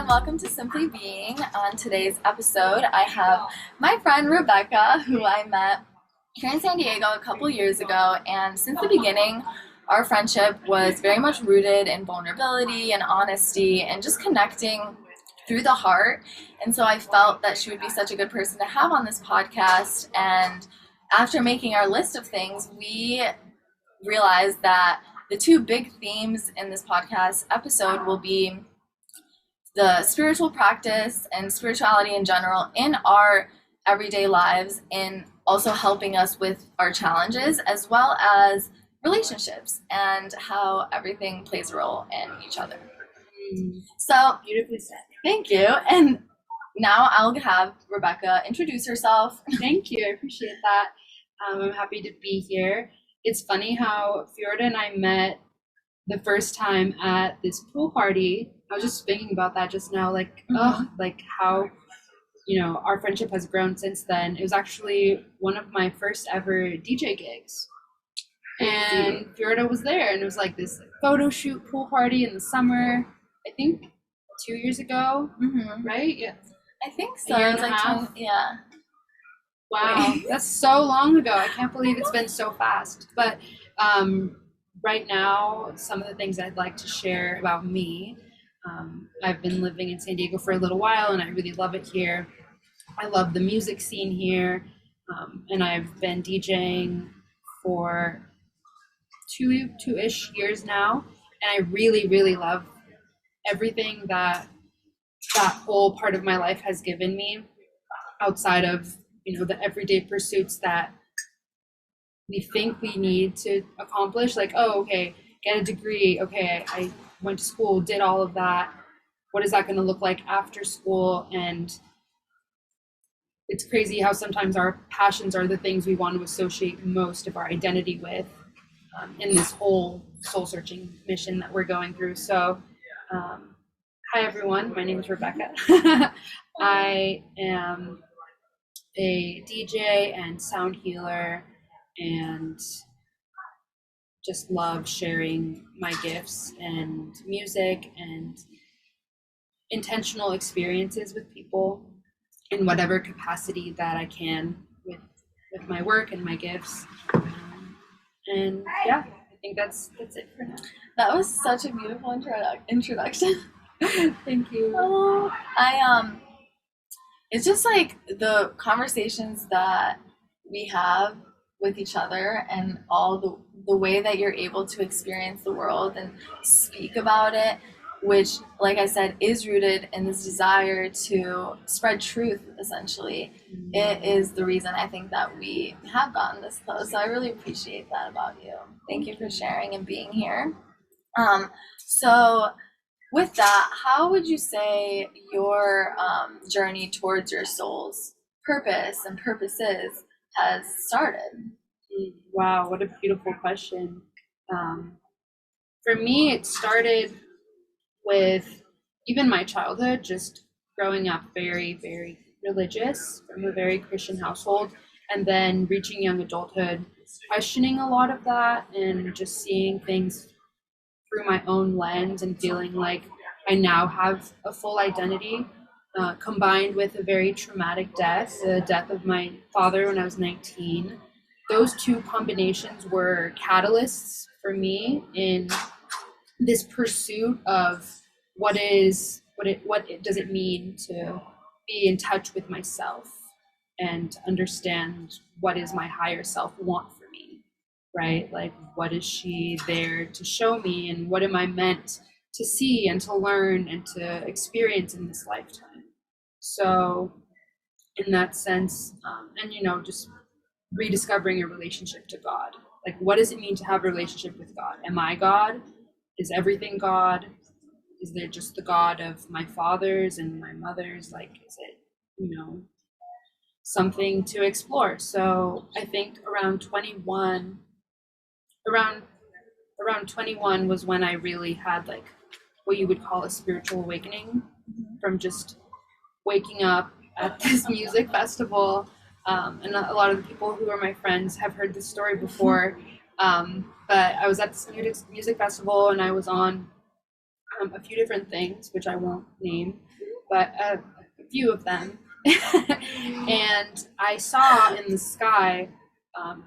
welcome to Simply Being. On today's episode, I have my friend Rebecca, who I met here in San Diego a couple years ago, and since the beginning, our friendship was very much rooted in vulnerability and honesty and just connecting through the heart. And so I felt that she would be such a good person to have on this podcast. And after making our list of things, we realized that the two big themes in this podcast episode will be the spiritual practice and spirituality in general in our everyday lives, and also helping us with our challenges, as well as relationships and how everything plays a role in each other. So Beautifully said. thank you. And now I'll have Rebecca introduce herself. Thank you. I appreciate that. I'm happy to be here. It's funny how Fiorda and I met the first time at this pool party. I was just thinking about that just now, like how, our friendship has grown since then. It was actually one of my first ever DJ gigs. And Fiorda was there, and it was like this photo shoot pool party in the summer, I think 2 years ago, right? Yeah. I think so. A year It was and a like half? yeah. Wow, that's so long ago. I can't believe it's been so fast. But right now, some of the things I'd like to share about me. I've been living in San Diego for a little while, and I really love it here. I love the music scene here, and I've been DJing for two-ish years now, and I really, really love everything that whole part of my life has given me, outside of the everyday pursuits that we think we need to accomplish, like, oh, okay, get a degree, okay, I went to school, did all of that, what is that going to look like after school? And it's crazy how sometimes our passions are the things we want to associate most of our identity with, in this whole soul-searching mission that we're going through. So hi everyone, my name is Rebecca. I am a DJ and sound healer, and just love sharing my gifts and music and intentional experiences with people in whatever capacity that I can with my work and my gifts. And yeah, I think that's it for now. That was such a beautiful introduction. Thank you. Oh, it's just like the conversations that we have with each other, and all the way that you're able to experience the world and speak about it, which, like I said, is rooted in this desire to spread truth, essentially. It is the reason I think that we have gotten this close. So I really appreciate that about you. Thank you for sharing and being here. So with that, how would you say your journey towards your soul's purpose and purposes has started? Wow, what a beautiful question. For me, it started with even my childhood, just growing up very, very religious from a very Christian household, and then reaching young adulthood, questioning a lot of that and just seeing things through my own lens and feeling like I now have a full identity, combined with a very traumatic death, the death of my father when I was 19. Those two combinations were catalysts for me in this pursuit of what does it mean to be in touch with myself and understand what is my higher self want for me, right? Like, what is she there to show me, and what am I meant to see and to learn and to experience in this lifetime? So in that sense, and just rediscovering a relationship to God. Like, what does it mean to have a relationship with God? Am I God? Is everything God? Is there just the God of my fathers and my mothers? Like, is it, something to explore? So I think around 21 was when I really had, like, what you would call a spiritual awakening, from just waking up at this music festival. And a lot of the people who are my friends have heard this story before. But I was at this music festival, and I was on a few different things, which I won't name. but a few of them. And I saw in the sky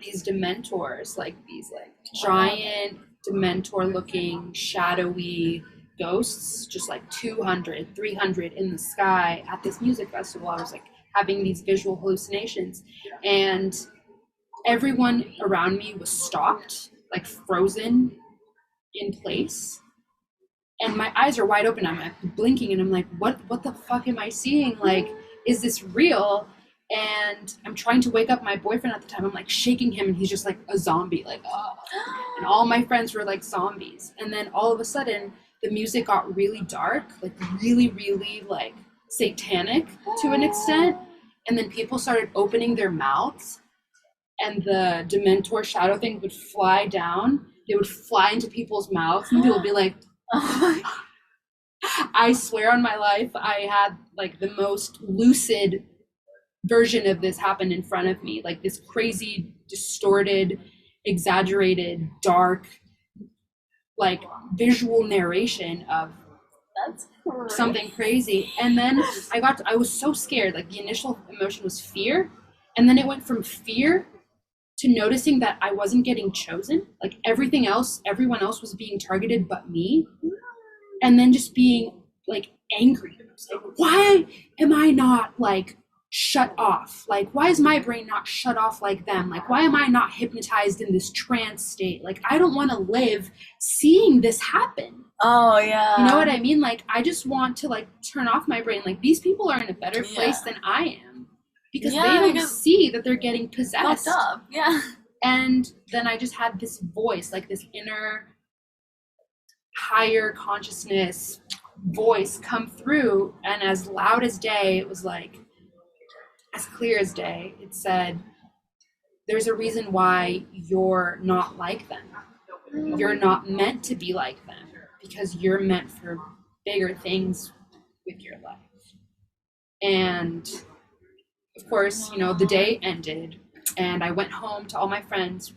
these dementors, like these like giant dementor looking shadowy ghosts, just like 200, 300 in the sky at this music festival. I was like having these visual hallucinations, and everyone around me was stopped, like frozen in place. And my eyes are wide open. I'm like blinking and I'm like, what the fuck am I seeing? Like, is this real? And I'm trying to wake up my boyfriend at the time. I'm like shaking him and he's just like a zombie, like, oh. And all my friends were like zombies. And then all of a sudden the music got really dark, like really, really like satanic to an extent. And then people started opening their mouths and the Dementor shadow thing would fly down. They would fly into people's mouths and people would be like, I swear on my life, I had like the most lucid version of this happen in front of me, like this crazy, distorted, exaggerated, dark, like visual narration of something crazy. And then I was so scared. Like the initial emotion was fear, and then it went from fear to noticing that I wasn't getting chosen. Like everyone else was being targeted but me. And then just being like angry. Like, why am I not like shut off? Like, why is my brain not shut off like them? Like, why am I not hypnotized in this trance state? Like, I don't want to live seeing this happen. Oh, yeah. You know what I mean? Like, I just want to like turn off my brain. Like, these people are in a better place than I am. Because they don't see that they're getting possessed. Up. Yeah. And then I just had this voice, like this inner higher consciousness voice come through, and as loud as day, it was like as clear as day. It said, there's a reason why you're not like them. You're not meant to be like them because you're meant for bigger things with your life. And of course, you know, the day ended and I went home to all my friends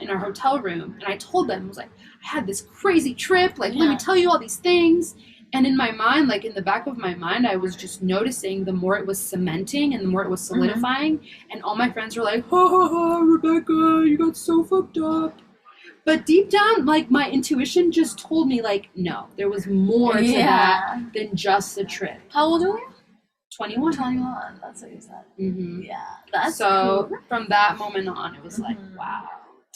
in our hotel room, and I told them, I was like, I had this crazy trip, like, let me tell you all these things. And in my mind, like in the back of my mind, I was just noticing the more it was cementing and the more it was solidifying. And all my friends were like, ha ha ha, Rebecca, you got so fucked up. But deep down, like my intuition just told me, like, no, there was more to that than just a trip. How old are you? 21. 21, that's what you said. Mm-hmm. Yeah, that's so cool. From that moment on, it was like, wow.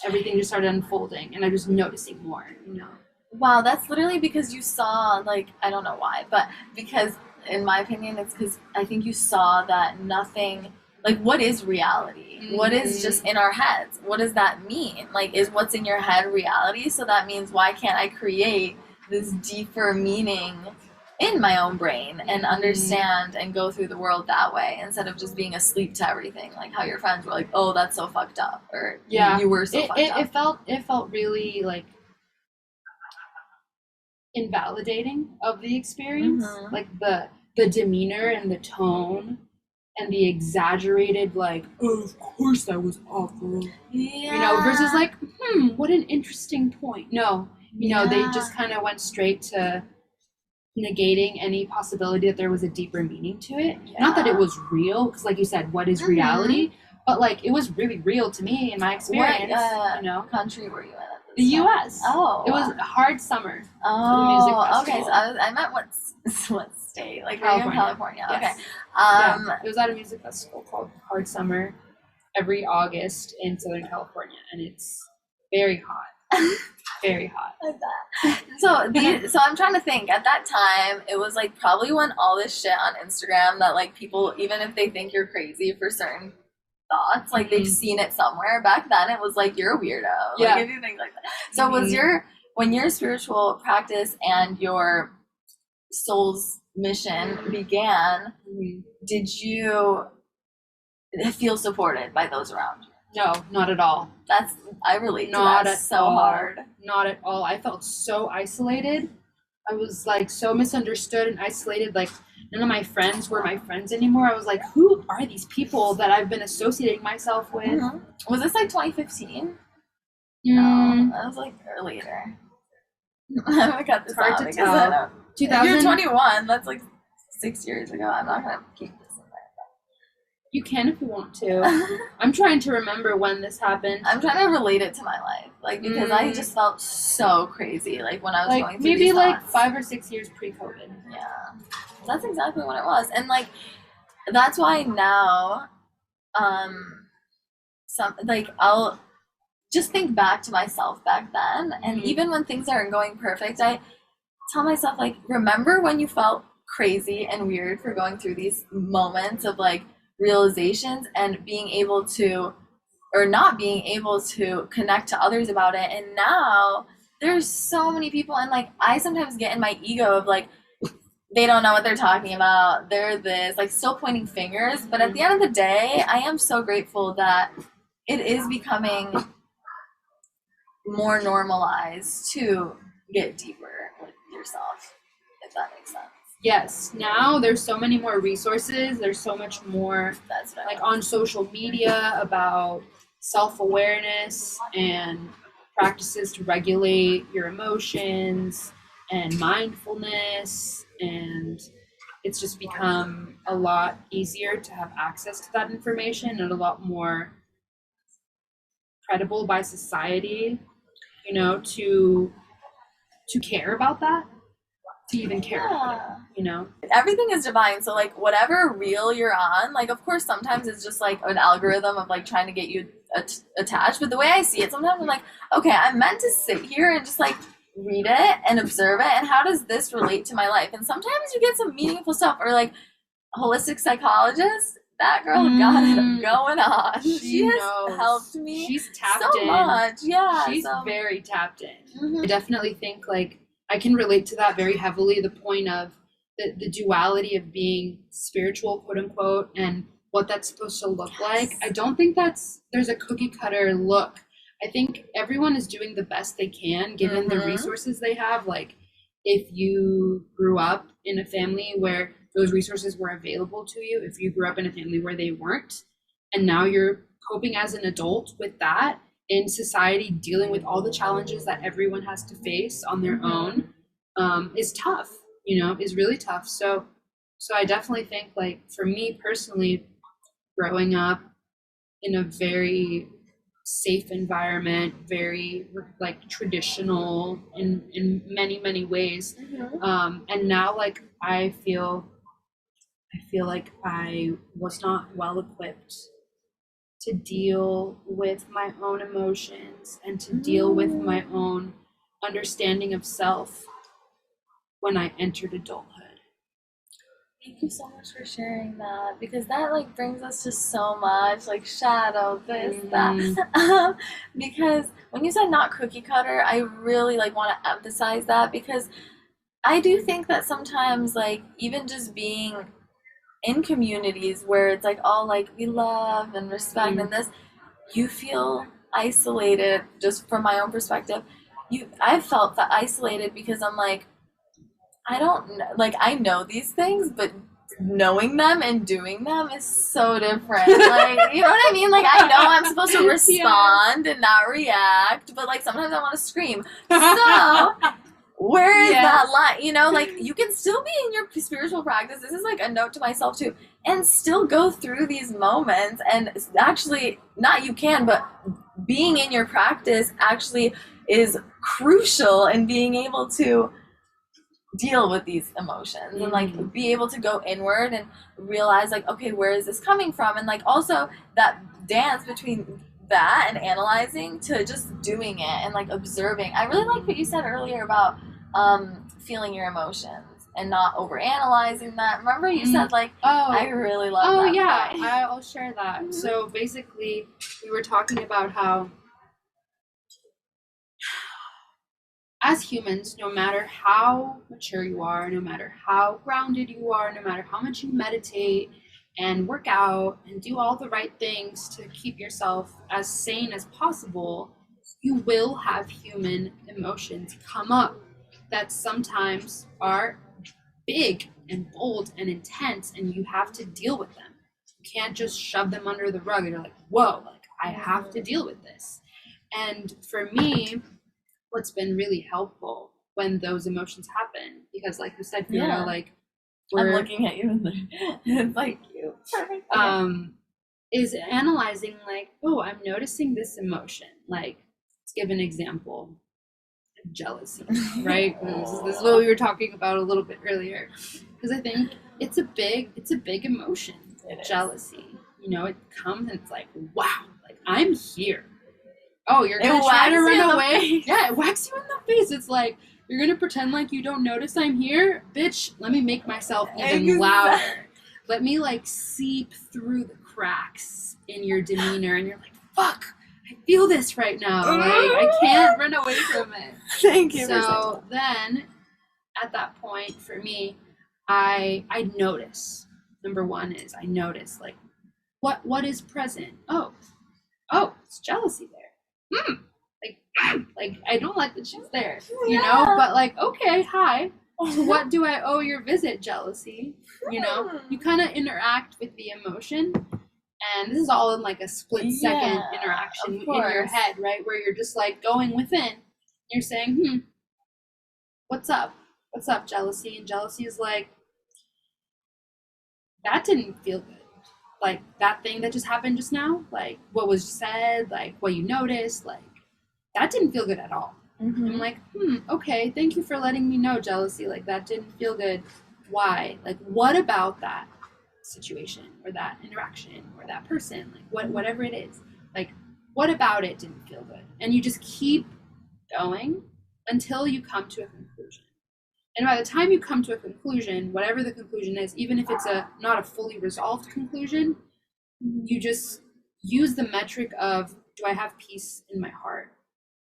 Everything just started unfolding, and I was noticing more, you know. Wow, that's literally because you saw, like, I don't know why, but because, in my opinion, it's because I think you saw that nothing, like, what is reality? Mm-hmm. What is just in our heads? What does that mean? Like, is what's in your head reality? So that means, why can't I create this deeper meaning in my own brain and understand and go through the world that way instead of just being asleep to everything, like how your friends were like, oh, that's so fucked up, or you were so fucked up. It felt really like invalidating of the experience, like the demeanor and the tone and the exaggerated, like, oh, of course that was awful, you know, versus like, what an interesting point. No, you know, they just kind of went straight to negating any possibility that there was a deeper meaning to it. Not that it was real, because like you said, what is reality? But like, it was really real to me in my experience. What, you know, country were you in? The U.S. Oh, it was a hard summer. Oh, okay. So I meant what state? Like California. Yes. Okay. It was at a music festival called Hard Summer every August in Southern California, and it's very hot. Very hot. Like that. So I'm trying to think. At that time, it was like probably when all this shit on Instagram that like people, even if they think you're crazy for certain thoughts, like they've seen it somewhere. Back then, it was like you're a weirdo. Yeah. Like if you think like that. So was when your spiritual practice and your soul's mission began, did you feel supported by those around you? No, not at all. I relate to that so hard. Not at all. I felt so isolated. I was like so misunderstood and isolated. Like none of my friends were my friends anymore. I was like, who are these people that I've been associating myself with? Was this like 2015? No, that was like later. I'm gonna cut this out because I don't. 2000. You're 21. That's like 6 years ago. I'm not gonna keep this in You can if you want to. there. I'm trying to remember when this happened. I'm trying to relate it to my life, like, because I just felt so crazy, like, when I was like going through maybe these like thoughts. 5 or 6 years pre-COVID. Yeah, that's exactly what it was, and like that's why now, some like I'll just think back to myself back then, and even when things aren't going perfect, I tell myself, like, remember when you felt crazy and weird for going through these moments of like realizations and being able to, or not being able to connect to others about it. And now there's so many people, and like I sometimes get in my ego of like, they don't know what they're talking about, they're this, like, still pointing fingers. But at the end of the day, I am so grateful that it is becoming more normalized to get deeper with yourself, if that makes sense. Yes, now there's so many more resources. There's so much more, That's what like, on social media about self-awareness and practices to regulate your emotions and mindfulness, and it's just become a lot easier to have access to that information and a lot more credible by society, you know, to care about that, to even care about it, you know. Everything is divine, so like whatever reel you're on, like, of course sometimes it's just like an algorithm of like trying to get you attached, but the way I see it, sometimes I'm like, okay, I'm meant to sit here and just like read it and observe it, and how does this relate to my life? And sometimes you get some meaningful stuff, or like a holistic psychologist, that girl got it going on. She has helped me. She's tapped so in much. Yeah, she's very tapped in. I definitely think, like, I can relate to that very heavily, the point of the duality of being spiritual, quote unquote, and what that's supposed to look like. I don't think there's a cookie cutter look. I think everyone is doing the best they can given the resources they have. Like, if you grew up in a family where those resources were available to you, if you grew up in a family where they weren't, and now you're coping as an adult with that in society, dealing with all the challenges that everyone has to face on their own, is tough, you know, is really tough. So I definitely think, like, for me personally, growing up in a very safe environment, very like traditional in many ways, and now, like, I feel like I was not well equipped to deal with my own emotions and to deal with my own understanding of self when I entered adulthood. Thank you so much for sharing that, because that like brings us to so much, like, shadow this, that. Because when you said not cookie cutter, I really like want to emphasize that, because I do think that sometimes, like, even just being in communities where it's like all like we love and respect and this, you feel isolated. Just from my own perspective, I felt that isolated, because I'm like, I don't know, like, I know these things, but knowing them and doing them is so different. Like, you know what I mean? Like, I know I'm supposed to respond and not react, but like sometimes I want to scream. So where is that line? You know, like, you can still be in your spiritual practice. This is like a note to myself too, and still go through these moments. And actually, not you can, but being in your practice actually is crucial in being able to deal with these emotions and like be able to go inward and realize, like, okay, where is this coming from? And like also that dance between that and analyzing to just doing it and like observing. I really like what you said earlier about feeling your emotions and not over analyzing that. Remember you said, like, I really love that. I'll share that. So basically, we were talking about how as humans, no matter how mature you are, no matter how grounded you are, no matter how much you meditate and work out and do all the right things to keep yourself as sane as possible, you will have human emotions come up that sometimes are big and bold and intense, and you have to deal with them. You can't just shove them under the rug and you're like, whoa, like, I have to deal with this. And for me, what's been really helpful when those emotions happen, because like you said, Fiona, like, I'm looking at you. It's like you. Perfect. Is analyzing like, oh, I'm noticing this emotion. Like, let's give an example. Jealousy, right? This is what we were talking about a little bit earlier. Because I think it's a big emotion. Jealousy. You know, it comes and it's like, wow, like I'm here. Oh, you're gonna try to run away? Yeah, it whacks you in the face. It's like, you're gonna pretend like you don't notice I'm here? Bitch, let me make myself even louder. Let me like seep through the cracks in your demeanor, and you're like, fuck, I feel this right now. Like, I can't run away from it. Thank you. So then, at that point, for me, I notice. Number one is I notice, like, what is present? Oh, it's jealousy there. Like I don't like that she's there, you know. But like, okay, hi. So what do I owe your visit, jealousy? You know, you kind of interact with the emotion, and this is all in like a split second interaction in your head, right? Where you're just like going within. You're saying, what's up? What's up, jealousy? And jealousy is like, that didn't feel good. Like that thing that just happened just now, like what was said, like what you noticed, like that didn't feel good at all. Mm-hmm. I'm like, okay, thank you for letting me know, jealousy. Like that didn't feel good. Why? Like, what about that situation or that interaction or that person? Like whatever it is. Like, what about it didn't feel good? And you just keep going until you come to a conclusion. And by the time you come to a conclusion, whatever the conclusion is, even if it's not a fully resolved conclusion, you just use the metric of, do I have peace in my heart?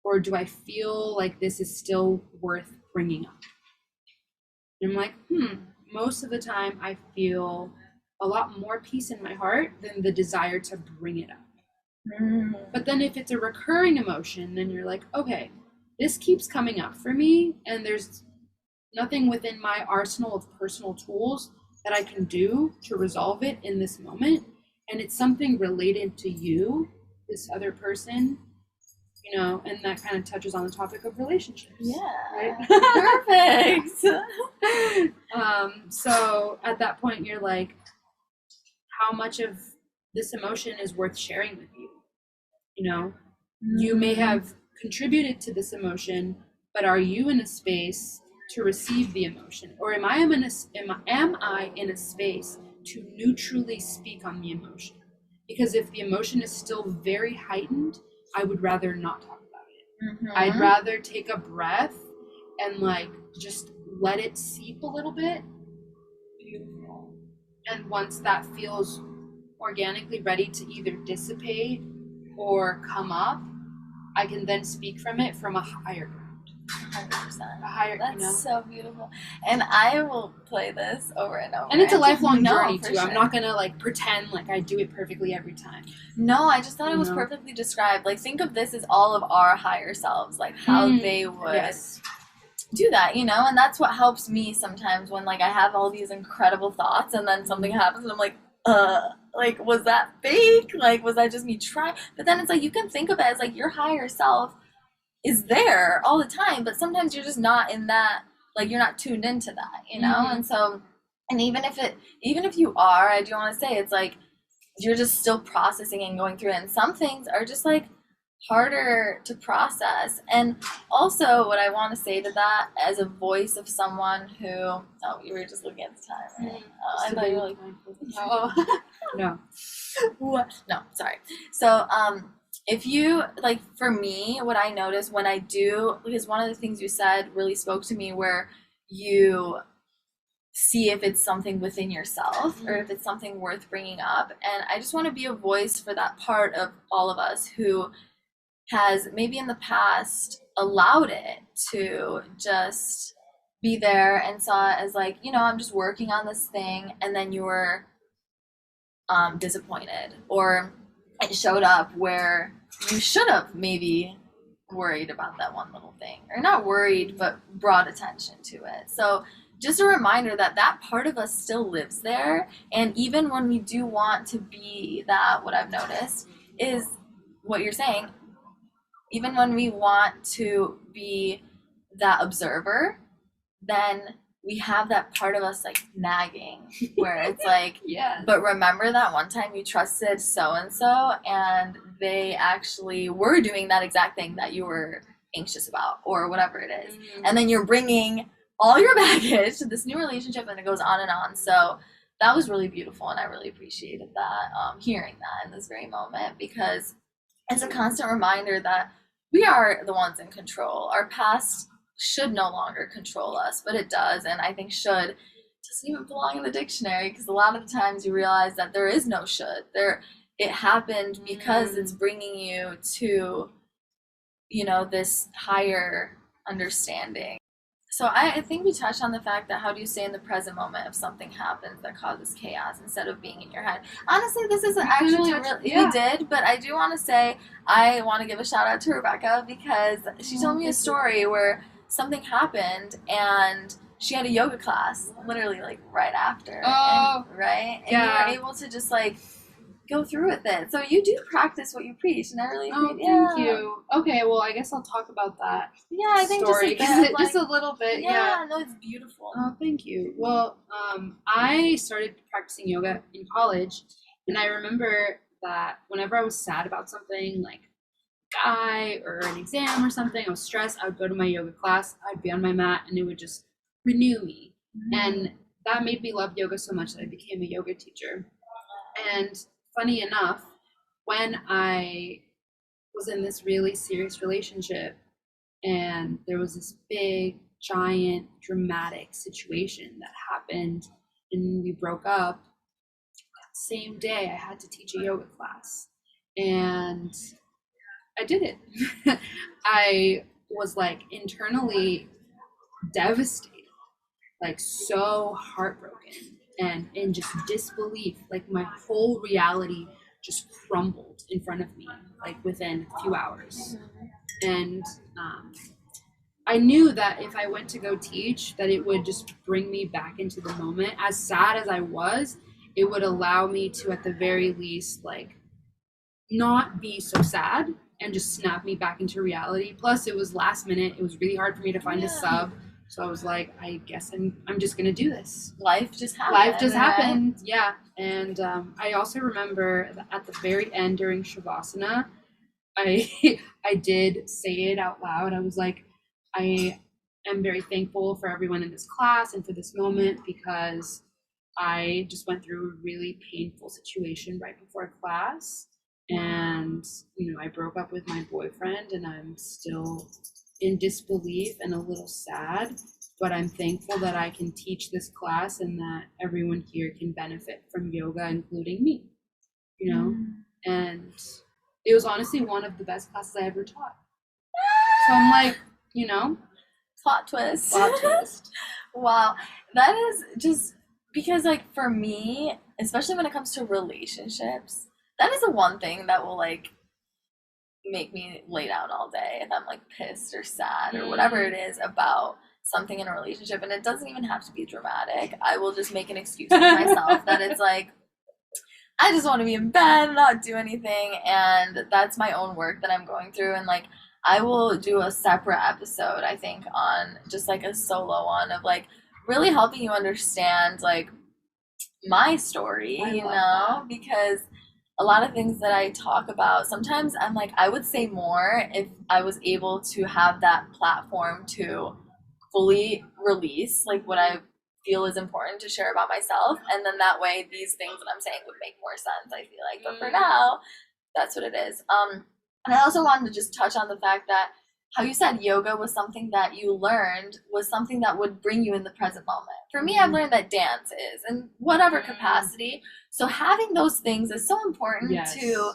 Or do I feel like this is still worth bringing up? And I'm like, most of the time I feel a lot more peace in my heart than the desire to bring it up. But then if it's a recurring emotion, then you're like, okay, this keeps coming up for me, and there's nothing within my arsenal of personal tools that I can do to resolve it in this moment. And it's something related to you, this other person, you know, and that kind of touches on the topic of relationships. Yeah. Right? Perfect. So at that point, you're like, how much of this emotion is worth sharing with you? You know, you may have contributed to this emotion, but are you in a space to receive the emotion? Or am I in a space to neutrally speak on the emotion? Because if the emotion is still very heightened, I would rather not talk about it. I'd rather take a breath and like just let it seep a little bit. Beautiful. And once that feels organically ready to either dissipate or come up, I can then speak from it from a higher ground. 100%. A higher, That's, you know? so beautiful. And I will play this over and over. And it's a lifelong journey too. Sure. I'm not gonna like pretend like I do it perfectly every time. No, I just thought it was perfectly described. Like, think of this as all of our higher selves, like how they would do that, you know? And that's what helps me sometimes when like I have all these incredible thoughts and then something happens and I'm like, was that fake? Like, was that just me trying? But then it's like, you can think of it as like your higher self is there all the time, but sometimes you're just not in that, like you're not tuned into that, you know? And so, and even if you are, I do want to say, it's like you're just still processing and going through it, and some things are just like harder to process. And also what I want to say to that as a voice of someone who, you were just looking at the time, right? I thought you were like, no. What? No, sorry. So if you, like, for me, what I notice when I do, because one of the things you said really spoke to me, where you see if it's something within yourself or if it's something worth bringing up. And I just want to be a voice for that part of all of us who has maybe in the past allowed it to just be there and saw it as like, you know, I'm just working on this thing, and then you were disappointed, or it showed up where you should have maybe worried about that one little thing, or not worried, but brought attention to it. So just a reminder that that part of us still lives there. And even when we do want to be that, what I've noticed is what you're saying, even when we want to be that observer, then we have that part of us like nagging where it's like, Yeah. but remember that one time you trusted so and so and they actually were doing that exact thing that you were anxious about or whatever it is. And then you're bringing all your baggage to this new relationship and it goes on and on. So that was really beautiful and I really appreciated that, hearing that in this very moment, because it's a constant reminder that we are the ones in control. Our past should no longer control us, but it does, and I think should doesn't even belong in the dictionary, because a lot of the times you realize that there is no should. It happened because it's bringing you to, this higher understanding. So I think we touched on the fact that how do you stay in the present moment if something happens that causes chaos instead of being in your head. Honestly, this isn't actually we did, but I do want to say I want to give a shout out to Rebecca, because she told me a story where something happened and she had a yoga class literally like right after. Oh, and, right? And yeah. you were able to just like go through with it. So you do practice what you preach, and I really appreciate. Thank you. Okay, well, I guess I'll talk about that. Yeah, I think story just a little bit. Yeah, no, it's beautiful. Oh, thank you. Well, I started practicing yoga in college, and I remember that whenever I was sad about something, like a guy or an exam or something, I was stressed, I would go to my yoga class, I'd be on my mat, and it would just renew me. And that made me love yoga so much that I became a yoga teacher. And funny enough, when I was in this really serious relationship and there was this big, giant, dramatic situation that happened and we broke up, that same day I had to teach a yoga class. And I did it. I was like internally devastated, like so heartbroken and in just disbelief. Like my whole reality just crumbled in front of me, like within a few hours. And I knew that if I went to go teach, that it would just bring me back into the moment. As sad as I was, it would allow me to, at the very least, like not be so sad and just snap me back into reality. Plus, it was last minute. It was really hard for me to find a sub. So I was like, I guess I'm just gonna do this. Life just happened. Yeah. And I also remember that at the very end during Shavasana, I I did say it out loud. I was like, I am very thankful for everyone in this class and for this moment, because I just went through a really painful situation right before class. And, I broke up with my boyfriend and I'm still in disbelief and a little sad, but I'm thankful that I can teach this class and that everyone here can benefit from yoga, including me, and it was honestly one of the best classes I ever taught. So I'm like, plot twist. Wow. That is just because, like, for me, especially when it comes to relationships, that is the one thing that will like make me lay down all day if I'm like pissed or sad or whatever it is about something in a relationship. And it doesn't even have to be dramatic. I will just make an excuse for myself that it's like, I just want to be in bed and not do anything. And that's my own work that I'm going through. And like, I will do a separate episode, I think, on just like a solo one of like really helping you understand like my story, because a lot of things that I talk about, sometimes I'm like, I would say more if I was able to have that platform to fully release like what I feel is important to share about myself. And then that way, these things that I'm saying would make more sense, I feel like. But for now, that's what it is. And I also wanted to just touch on the fact that how you said yoga was something that you learned was something that would bring you in the present moment. For me, I've learned that dance is in whatever capacity. So having those things is so important to,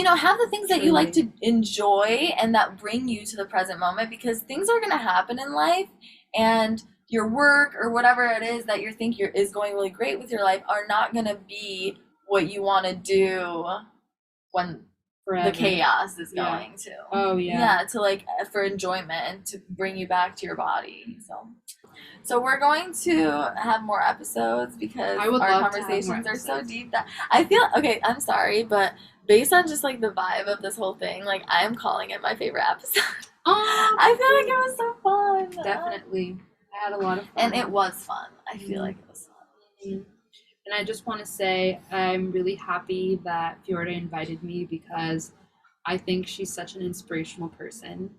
have the things that you like to enjoy and that bring you to the present moment, because things are going to happen in life, and your work or whatever it is that you think is going really great with your life are not going to be what you want to do when forever. The chaos is going to. Oh yeah. Yeah, to like for enjoyment and to bring you back to your body. So we're going to have more episodes because our conversations are so deep that I feel okay. I'm sorry, but based on just like the vibe of this whole thing, like I am calling it my favorite episode. I feel like it was so fun. Definitely. I had a lot of fun. And it was fun. I feel like it was fun. Mhm. And I just want to say I'm really happy that Fiorda invited me because I think she's such an inspirational person.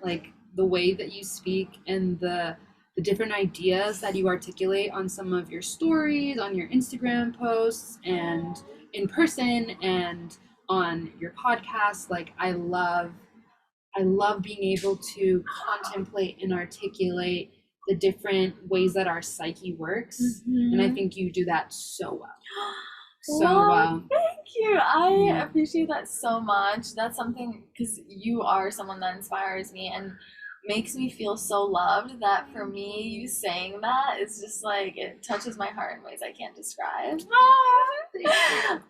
Like the way that you speak and the different ideas that you articulate on some of your stories, on your Instagram posts, and in person and on your podcast. Like I love being able to contemplate and articulate the different ways that our psyche works. And I think you do that so well. So well. Thank you. I appreciate that so much. That's something, because you are someone that inspires me and makes me feel so loved, that for me, you saying that is just like, it touches my heart in ways I can't describe. Thank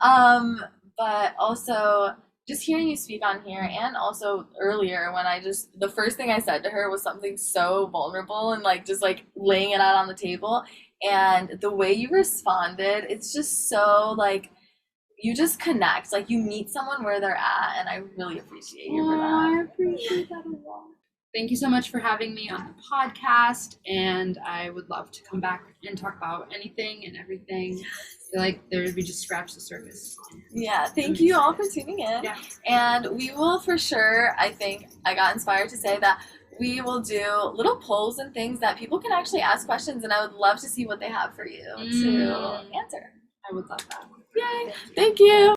you. But also, just hearing you speak on here, and also earlier when the first thing I said to her was something so vulnerable and like just like laying it out on the table, and the way you responded, it's just so like, you just connect, like you meet someone where they're at, and I really appreciate you for that. I appreciate that a lot. Thank you so much for having me on the podcast, and I would love to come back and talk about anything and everything. I feel like we just scratched the surface. Yeah, thank you all for tuning in. Yeah. And we will for sure, I think I got inspired to say that we will do little polls and things that people can actually ask questions, and I would love to see what they have for you to answer. I would love that. Yay! Thank you.